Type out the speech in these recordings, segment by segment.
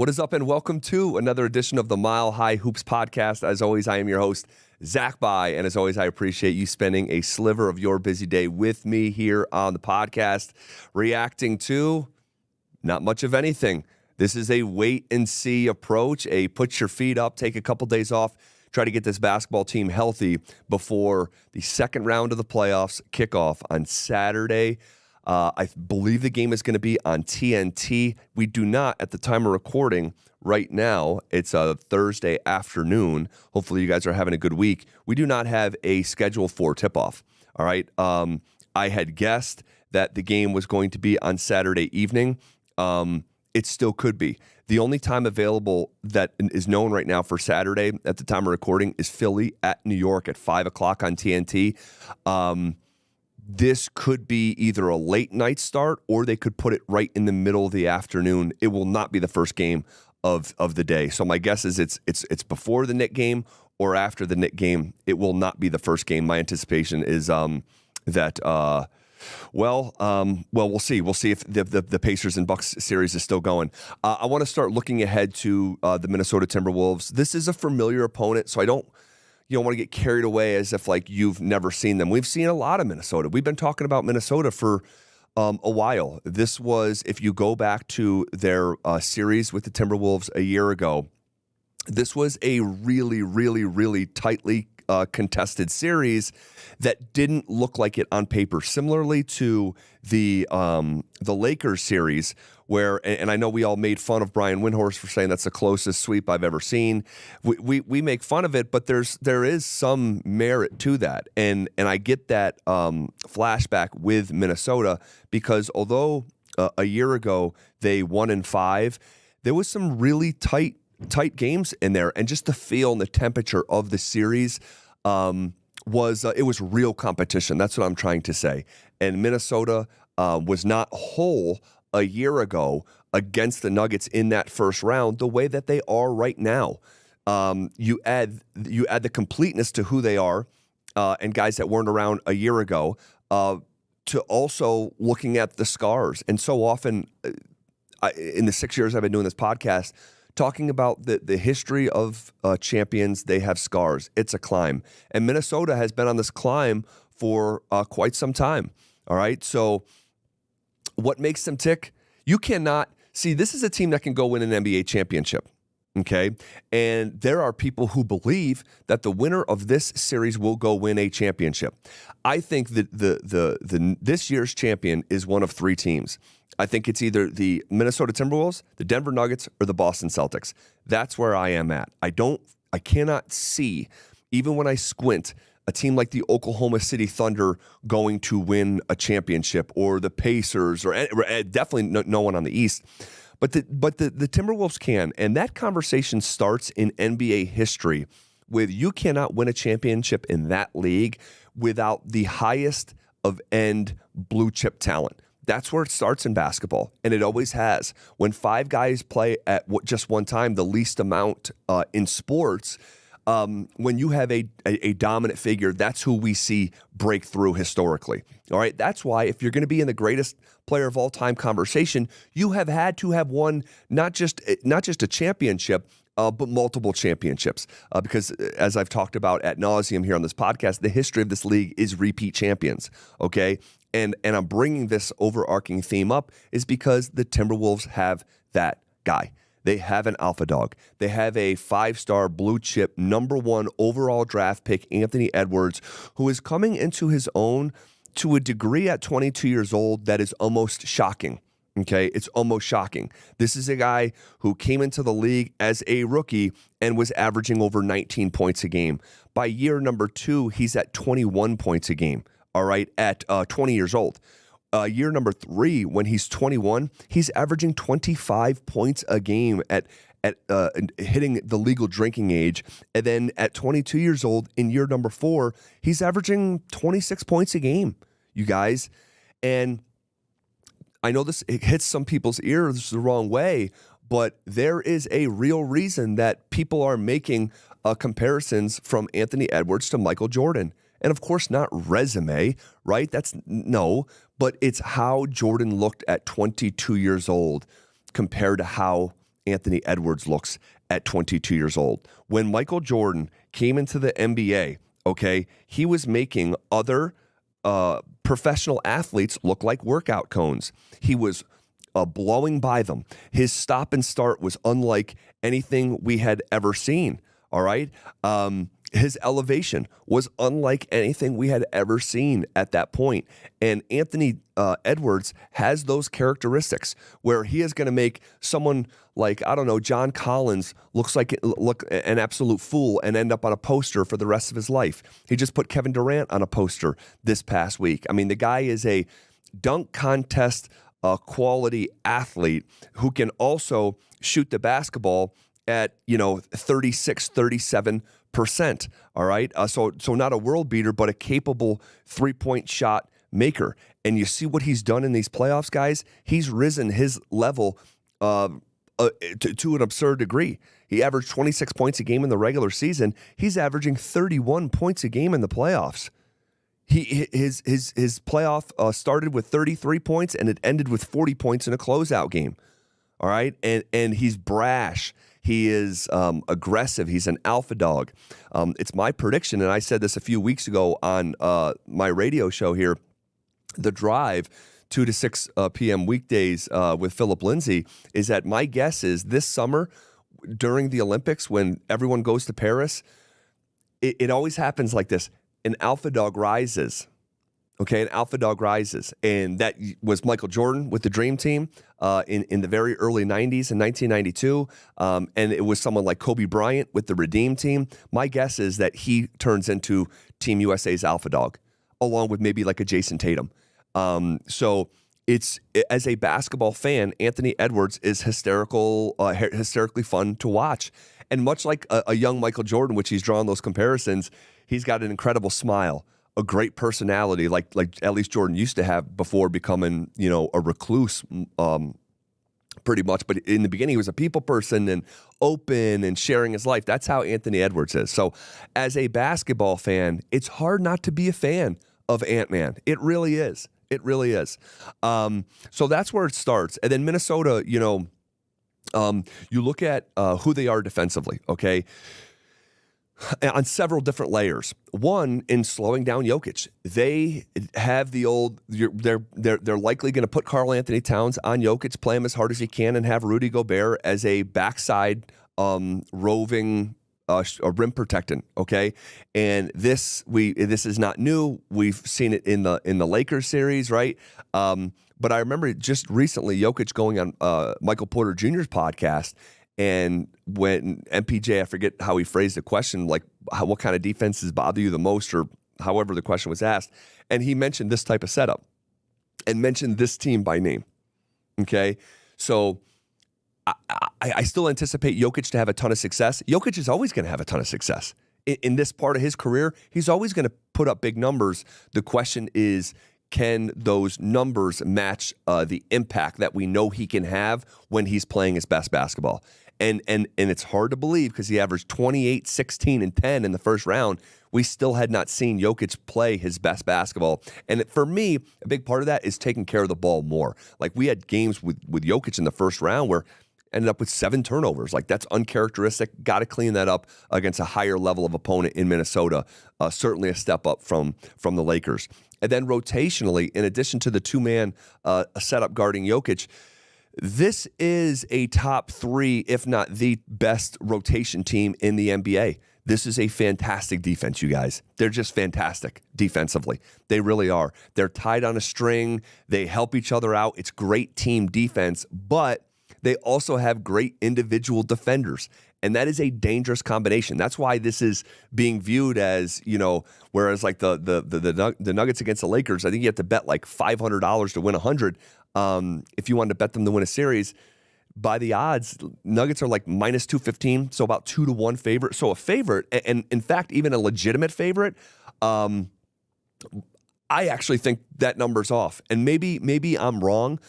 What is up, and welcome to another edition of the Mile High Hoops podcast. As always, I am your host, Zach By, and as always, I appreciate you spending a sliver of your busy day with me here on the podcast, reacting to not much of anything. This is a wait-and-see approach, a put your feet up, take a couple days off, try to get this basketball team healthy before the second round of the playoffs kickoff on Saturday. I believe the game is going to be on TNT. We do not, at the time of recording right now, it's a Thursday afternoon. Hopefully you guys are having a good week. We do not have a schedule for tip-off, all right? I had guessed that the game was going to be on Saturday evening. It still could be. The only time available that is known right now for Saturday at the time of recording is Philly at New York at 5 o'clock on TNT. This could be either a late night start or they could put it right in the middle of the afternoon. It will not be the first game of the day. So my guess is it's before the Knick game or after the Knick game. It will not be the first game. My anticipation is that we'll see. We'll see if the Pacers and Bucks series is still going. I want to start looking ahead to the Minnesota Timberwolves. This is a familiar opponent, so I don't want to get carried away as if like you've never seen them. We've seen a lot of Minnesota. We've been talking about Minnesota for a while. This was, if you go back to their series with the Timberwolves a year ago, this was a really, really, really tightly contested series that didn't look like it on paper. Similarly to the Lakers series, where, and I know we all made fun of Brian Windhorst for saying that's the closest sweep I've ever seen. We make fun of it, but there is some merit to that, and I get that flashback with Minnesota because although a year ago they won in 5, there was some really tight games in there, and just the feel and the temperature of the series was real competition. That's what I'm trying to say. And Minnesota was not whole a year ago against the Nuggets in that first round the way that they are right now. You add the completeness to who they are and guys that weren't around a year ago to also looking at the scars. And so often in the 6 years I've been doing this podcast, talking about the history of champions, they have scars. It's a climb. And Minnesota has been on this climb for quite some time. All right. So what makes them tick? You cannot see, this is a team that can go win an NBA championship. Okay. And there are people who believe that the winner of this series will go win a championship. I think that this year's champion is one of 3 teams. I think it's either the Minnesota Timberwolves, the Denver Nuggets, or the Boston Celtics. That's where I am at. I cannot see, even when I squint, a team like the Oklahoma City Thunder going to win a championship, or the Pacers, or definitely no one on the East. But the Timberwolves can, and that conversation starts in NBA history with you cannot win a championship in that league without the highest of end blue chip talent. That's where it starts in basketball, and it always has. When 5 guys play at just one time, the least amount in sports, when you have a dominant figure, that's who we see break through historically. All right, that's why if you're going to be in the greatest player of all time conversation, you have had to have won not just a championship, but multiple championships. Because as I've talked about ad nauseum here on this podcast, the history of this league is repeat champions. Okay. And I'm bringing this overarching theme up is because the Timberwolves have that guy. They have an alpha dog. They have a 5-star blue chip number 1 overall draft pick, Anthony Edwards, who is coming into his own to a degree at 22 years old that is almost shocking. Okay, it's almost shocking. This is a guy who came into the league as a rookie and was averaging over 19 points a game. By year number 2, he's at 21 points a game. All right, at 20 years old. Year number 3, when he's 21, he's averaging 25 points a game at hitting the legal drinking age. And then at 22 years old, in year number 4, he's averaging 26 points a game, you guys. And I know it hits some people's ears the wrong way, but there is a real reason that people are making comparisons from Anthony Edwards to Michael Jordan. And of course, not resume, right? But it's how Jordan looked at 22 years old compared to how Anthony Edwards looks at 22 years old. When Michael Jordan came into the NBA, okay, he was making other professional athletes look like workout cones. He was blowing by them. His stop and start was unlike anything we had ever seen. All right. His elevation was unlike anything we had ever seen at that point. And Anthony Edwards has those characteristics where he is going to make someone like, I don't know, John Collins look an absolute fool and end up on a poster for the rest of his life. He just put Kevin Durant on a poster this past week. I mean, the guy is a dunk contest quality athlete who can also shoot the basketball at 36, 37%. All right, so not a world beater, but a capable 3-point shot maker. And you see what he's done in these playoffs, guys. He's risen his level to an absurd degree. He averaged 26 points a game in the regular season. He's averaging 31 points a game in the playoffs. His playoff started with 33 points and it ended with 40 points in a closeout game. All right, and he's brash. He is aggressive. He's an alpha dog. It's my prediction, and I said this a few weeks ago on my radio show here, The Drive, 2 to 6 p.m. weekdays with Philip Lindsay, is that my guess is this summer during the Olympics when everyone goes to Paris, it always happens like this. An alpha dog rises. Okay, an alpha dog rises. And that was Michael Jordan with the Dream Team in the very early 90s in 1992. And it was someone like Kobe Bryant with the Redeem Team. My guess is that he turns into Team USA's alpha dog, along with maybe like a Jason Tatum. So it's, as a basketball fan, Anthony Edwards is hysterically fun to watch. And much like a young Michael Jordan, which he's drawn those comparisons, he's got an incredible smile, a great personality, like at least Jordan used to have before becoming, a recluse, pretty much. But in the beginning, he was a people person and open and sharing his life. That's how Anthony Edwards is. So as a basketball fan, it's hard not to be a fan of Ant-Man. It really is. It really is. So that's where it starts. And then Minnesota, you look at who they are defensively, okay? On several different layers. One, in slowing down Jokic, they have the old. They're likely going to put Karl Anthony Towns on Jokic, play him as hard as he can, and have Rudy Gobert as a backside roving rim protectant. Okay, and this is not new. We've seen it in the Lakers series, right? But I remember just recently Jokic going on Michael Porter Jr.'s podcast. And when MPJ, I forget how he phrased the question, like what kind of defenses bother you the most, or however the question was asked. And he mentioned this type of setup and mentioned this team by name. Okay. So I still anticipate Jokic to have a ton of success. Jokic is always going to have a ton of success. In this part of his career, he's always going to put up big numbers. The question is, can those numbers match the impact that we know he can have when he's playing his best basketball? And it's hard to believe because he averaged 28, 16, and 10 in the first round. We still had not seen Jokic play his best basketball. And for me, a big part of that is taking care of the ball more. Like we had games with Jokic in the first round where ended up with 7 turnovers. Like that's uncharacteristic. Got to clean that up against a higher level of opponent in Minnesota. Certainly a step up from the Lakers. And then rotationally, in addition to the 2-man setup guarding Jokic, this is a top 3, if not the best rotation team in the NBA. This is a fantastic defense, you guys. They're just fantastic defensively. They really are. They're tied on a string. They help each other out. It's great team defense, but they also have great individual defenders. And that is a dangerous combination. That's why this is being viewed as, whereas like the Nuggets against the Lakers, I think you have to bet like $500 to win 100. If you wanted to bet them to win a series, by the odds, Nuggets are like minus 215, so about 2-1 favorite. So a favorite, and in fact, even a legitimate favorite, I actually think that number's off. And maybe I'm wrong.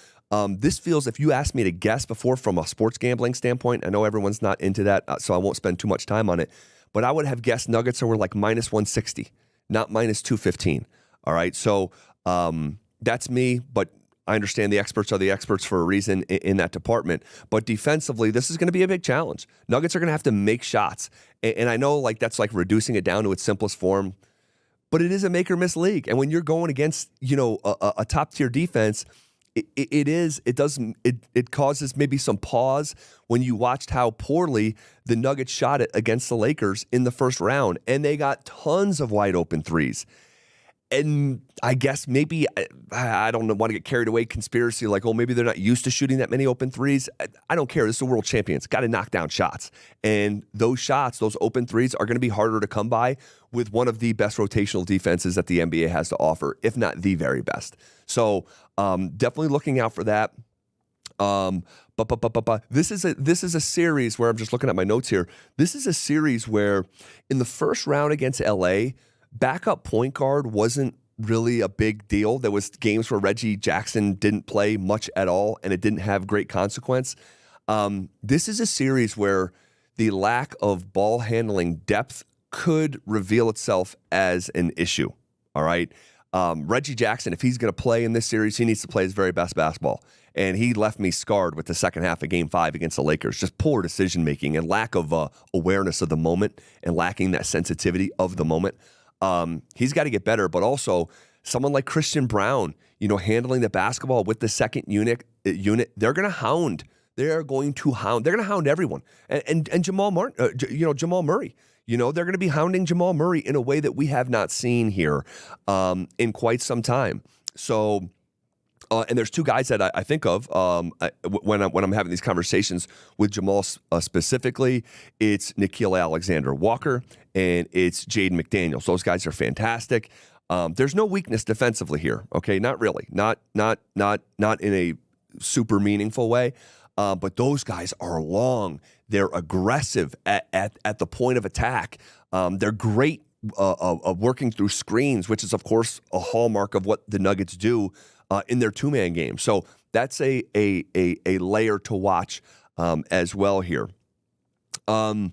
This feels, if you asked me to guess before from a sports gambling standpoint, I know everyone's not into that, so I won't spend too much time on it, but I would have guessed Nuggets were like minus 160, not minus 215. All right, so that's me, but I understand the experts are the experts for a reason in that department. But defensively, this is going to be a big challenge. Nuggets are going to have to make shots. And I know that's like reducing it down to its simplest form, but it is a make or miss league. And when you're going against, a top tier defense, it causes maybe some pause when you watched how poorly the Nuggets shot it against the Lakers in the first round. And they got tons of wide open threes. And I guess maybe, I don't want to get carried away, conspiracy, like, oh, maybe they're not used to shooting that many open threes. I don't care. This is the world champions. Got to knock down shots. And those shots, those open threes, are going to be harder to come by with one of the best rotational defenses that the NBA has to offer, if not the very best. So definitely looking out for that. But this is a series where I'm just looking at my notes here. This is a series where in the first round against LA, backup point guard wasn't really a big deal. There was games where Reggie Jackson didn't play much at all, and it didn't have great consequence. This is a series where the lack of ball handling depth could reveal itself as an issue. All right. Reggie Jackson, if he's going to play in this series, he needs to play his very best basketball. And he left me scarred with the second half of Game 5 against the Lakers. Just poor decision-making and lack of awareness of the moment and lacking that sensitivity of the moment. He's got to get better, but also someone like Christian Brown, handling the basketball with the second unit, they're going to hound. They're going to hound everyone. And Jamal Murray, they're going to be hounding Jamal Murray in a way that we have not seen here in quite some time. So, and there's two guys that I think of when I'm having these conversations with Jamal specifically. It's Nickeil Alexander-Walker and it's Jaden McDaniels. Those guys are fantastic. There's no weakness defensively here. Okay, not really, not in a super meaningful way. But those guys are long. They're aggressive at the point of attack. They're great working through screens, which is of course a hallmark of what the Nuggets do in their two-man game. So that's a layer to watch as well here. A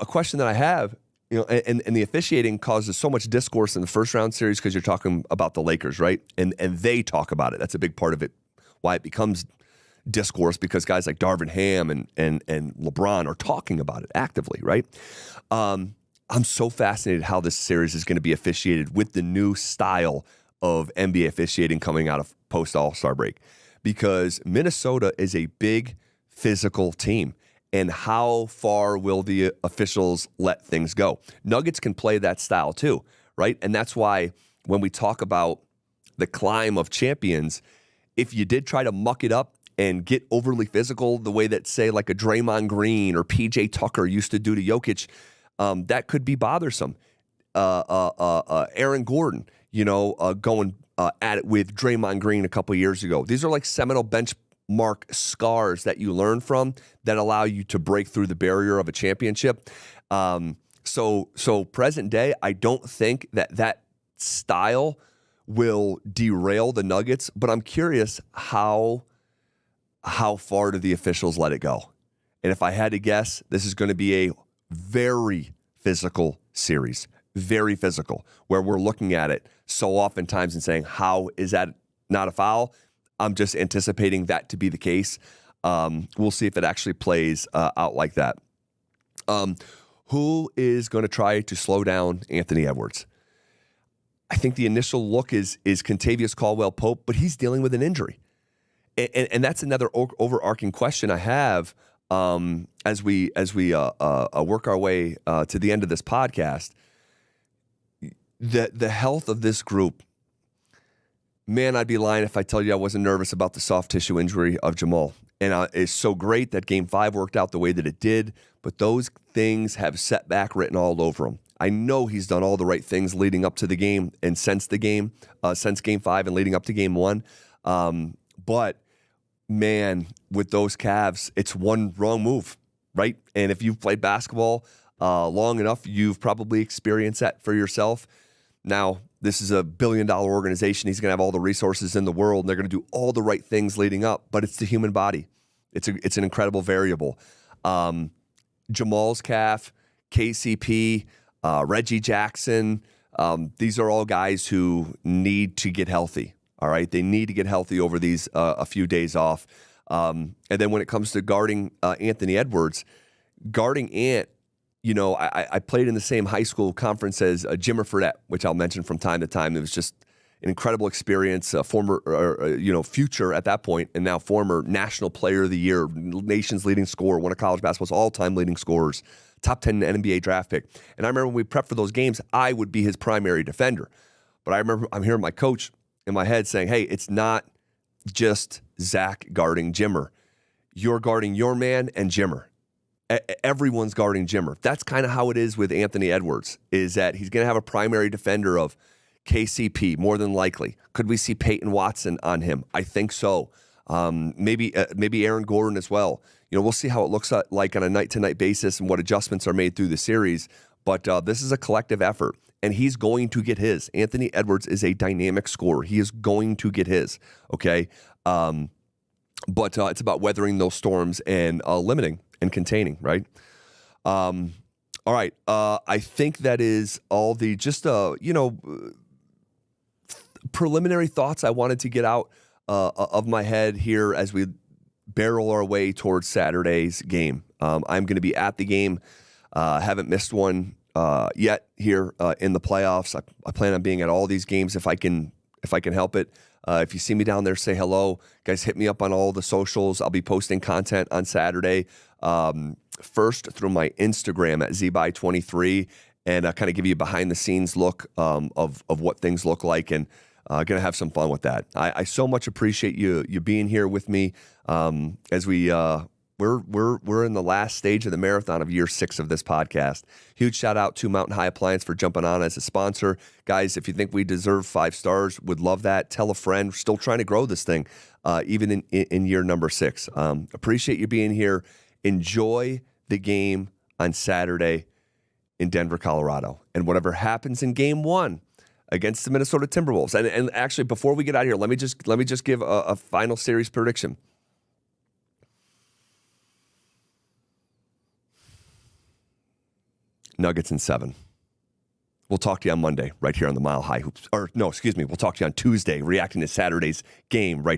question that I have, and the officiating causes so much discourse in the first round series because you're talking about the Lakers, right? And they talk about it. That's a big part of it, why it becomes discourse, because guys like Darvin Ham and LeBron are talking about it actively, right? I'm so fascinated how this series is going to be officiated with the new style of NBA officiating coming out of post-All-Star break, because Minnesota is a big physical team. And how far will the officials let things go? Nuggets can play that style too, right? And that's why when we talk about the climb of champions, if you did try to muck it up and get overly physical the way that, say, like a Draymond Green or PJ Tucker used to do to Jokic, that could be bothersome. Aaron Gordon, going at it with Draymond Green a couple years ago. These are like seminal benchmark scars that you learn from that allow you to break through the barrier of a championship. So present day, I don't think that style will derail the Nuggets, but I'm curious how far do the officials let it go? And if I had to guess, this is going to be a very physical series, very physical, where we're looking at it so oftentimes and saying, how is that not a foul? I'm just anticipating that to be the case. We'll see if it actually plays out like that. Who is going to try to slow down Anthony Edwards? I think the initial look is kentavious Caldwell-Pope, but he's dealing with an injury. And that's another overarching question I have as we work our way to the end of this podcast. The health of this group, man, I'd be lying if I tell you I wasn't nervous about the soft tissue injury of Jamal. And it's so great that Game 5 worked out the way that it did, but those things have setback written all over him. I know he's done all the right things leading up to the game and since Game 5 and leading up to Game 1. But man, with those calves, it's one wrong move, right? And if you've played basketball long enough, you've probably experienced that for yourself. Now, this is a billion-dollar organization. He's going to have all the resources in the world, and they're going to do all the right things leading up, but it's the human body. It's an incredible variable. Jamal's calf, KCP, Reggie Jackson, these are all guys who need to get healthy. All right, they need to get healthy over these a few days off. And then when it comes to guarding Anthony Edwards, guarding Ant, I played in the same high school conference as Jimmer Fredette, which I'll mention from time to time. It was just an incredible experience. Former, future at that point, and now former National Player of the Year, nation's leading scorer, one of college basketball's all-time leading scorers, top 10 NBA draft pick. And I remember when we prepped for those games, I would be his primary defender. But I remember I'm hearing my coach in my head saying, hey, it's not just Zach guarding Jimmer. You're guarding your man and Jimmer. Everyone's guarding Jimmer. That's kind of how it is with Anthony Edwards, is that he's going to have a primary defender of KCP, more than likely. Could we see Peyton Watson on him? I think so. Maybe Aaron Gordon as well. We'll see how it looks like on a night-to-night basis and what adjustments are made through the series. But this is a collective effort. And he's going to get his. Anthony Edwards is a dynamic scorer. He is going to get his, okay? But it's about weathering those storms and limiting and containing, right? All right. I think that is all the preliminary thoughts I wanted to get out of my head here as we barrel our way towards Saturday's game. I'm going to be at the game. Haven't missed one yet here in the playoffs. I plan on being at all these games if I can help it. If you see me down there, say hello. Guys, hit me up on all the socials. I'll be posting content on Saturday, first through my Instagram at zby23, and kind of give you a behind-the-scenes look of what things look like, and going to have some fun with that. I so much appreciate you being here with me as we we're in the last stage of the marathon of year 6 of this podcast. Huge shout out to Mountain High Appliance for jumping on as a sponsor. Guys, if you think we deserve 5 stars, would love that. Tell a friend. We're still trying to grow this thing, even in year number 6. Appreciate you being here. Enjoy the game on Saturday in Denver, Colorado. And whatever happens in game 1 against the Minnesota Timberwolves. And actually, before we get out of here, let me just give a final series prediction. Nuggets in 7. We'll talk to you on Monday right here on the Mile High Hoops. We'll talk to you on Tuesday reacting to Saturday's game right